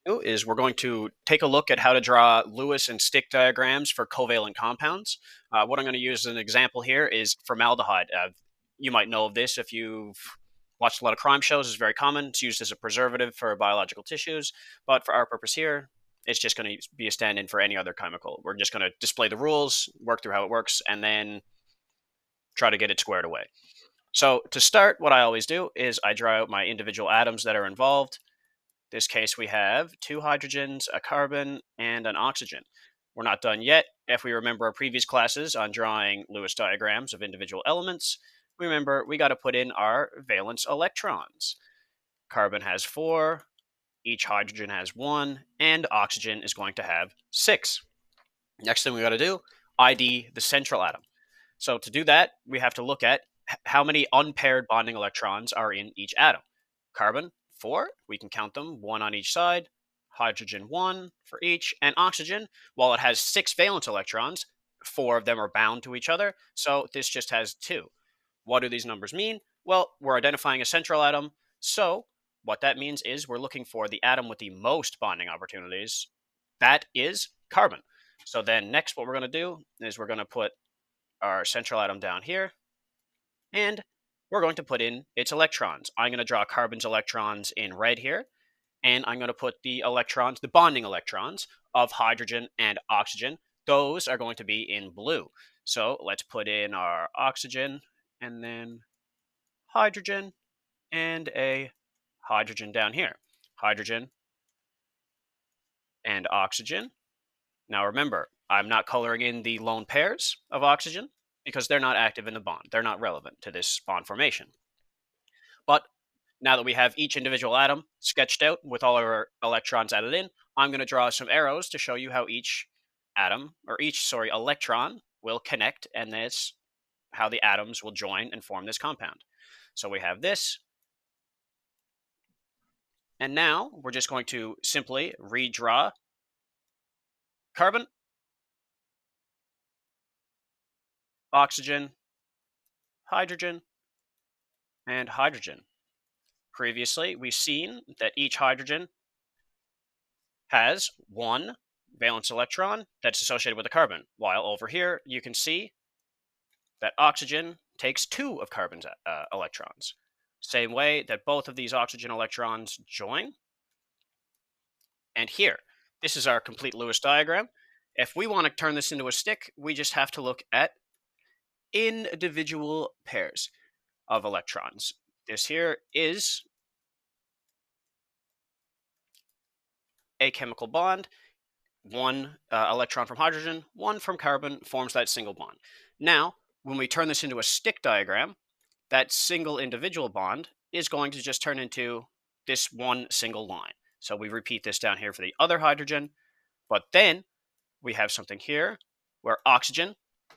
Is we're going to take a look at how to draw Lewis and stick diagrams for covalent compounds. What I'm going to use as an example here is formaldehyde. You might know of this if you've watched a lot of crime shows. It's very common. It's used as a preservative for biological tissues, but for our purpose here, it's just going to be a stand-in for any other chemical. We're just going to display the rules, work through how it works, and then try to get it squared away. So to start, what I always do is I draw out my individual atoms that are involved. In this case, we have two hydrogens, a carbon, and an oxygen. We're not done yet. If we remember our previous classes on drawing Lewis diagrams of individual elements, remember we got to put in our valence electrons. Carbon has 4, each hydrogen has 1, and oxygen is going to have 6. Next thing we got to do, ID the central atom. So to do that, we have to look at how many unpaired bonding electrons are in each atom. Carbon, 4, we can count them, 1 on each side. Hydrogen, 1 for each. And oxygen, while it has 6 valence electrons, 4 of them are bound to each other, so this just has 2. What do these numbers mean? Well, we're identifying a central atom, so what that means is we're looking for the atom with the most bonding opportunities. That is carbon. So then next what we're going to do is we're going to put our central atom down here, and we're going to put in its electrons. I'm going to draw carbon's electrons in red here, and I'm going to put the electrons, the bonding electrons of hydrogen and oxygen. Those are going to be in blue. So let's put in our oxygen, and then hydrogen, and a hydrogen down here. Hydrogen and oxygen. Now remember, I'm not coloring in the lone pairs of oxygen because they're not active in the bond. They're not relevant to this bond formation. But now that we have each individual atom sketched out with all our electrons added in, I'm going to draw some arrows to show you how each electron will connect, and that's how the atoms will join and form this compound. So we have this. And now we're just going to simply redraw carbon, oxygen, hydrogen, and hydrogen. Previously, we've seen that each hydrogen has 1 valence electron that's associated with the carbon, while over here you can see that oxygen takes 2 of carbon's electrons. Same way that both of these oxygen electrons join. And here, this is our complete Lewis diagram. If we want to turn this into a stick, we just have to look at individual pairs of electrons. This here is a chemical bond. 1 electron from hydrogen, 1 from carbon forms that single bond. Now, when we turn this into a stick diagram, that single individual bond is going to just turn into this one single line. So we repeat this down here for the other hydrogen, but then we have something here where oxygen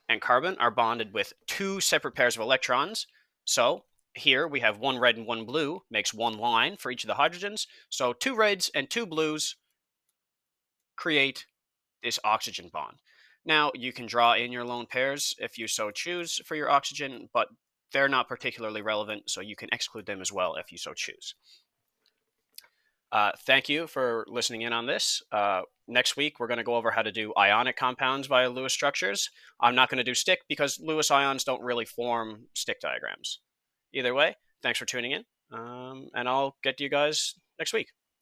and carbon are bonded with 2 separate pairs of electrons. So here we have 1 red and 1 blue, makes 1 line for each of the hydrogens. So 2 reds and 2 blues create this oxygen bond. Now, you can draw in your lone pairs if you so choose for your oxygen, but they're not particularly relevant, so you can exclude them as well if you so choose. Thank you for listening in on this. Next week, we're going to go over how to do ionic compounds via Lewis structures. I'm not going to do stick because Lewis ions don't really form stick diagrams. Either way, thanks for tuning in, and I'll get to you guys next week.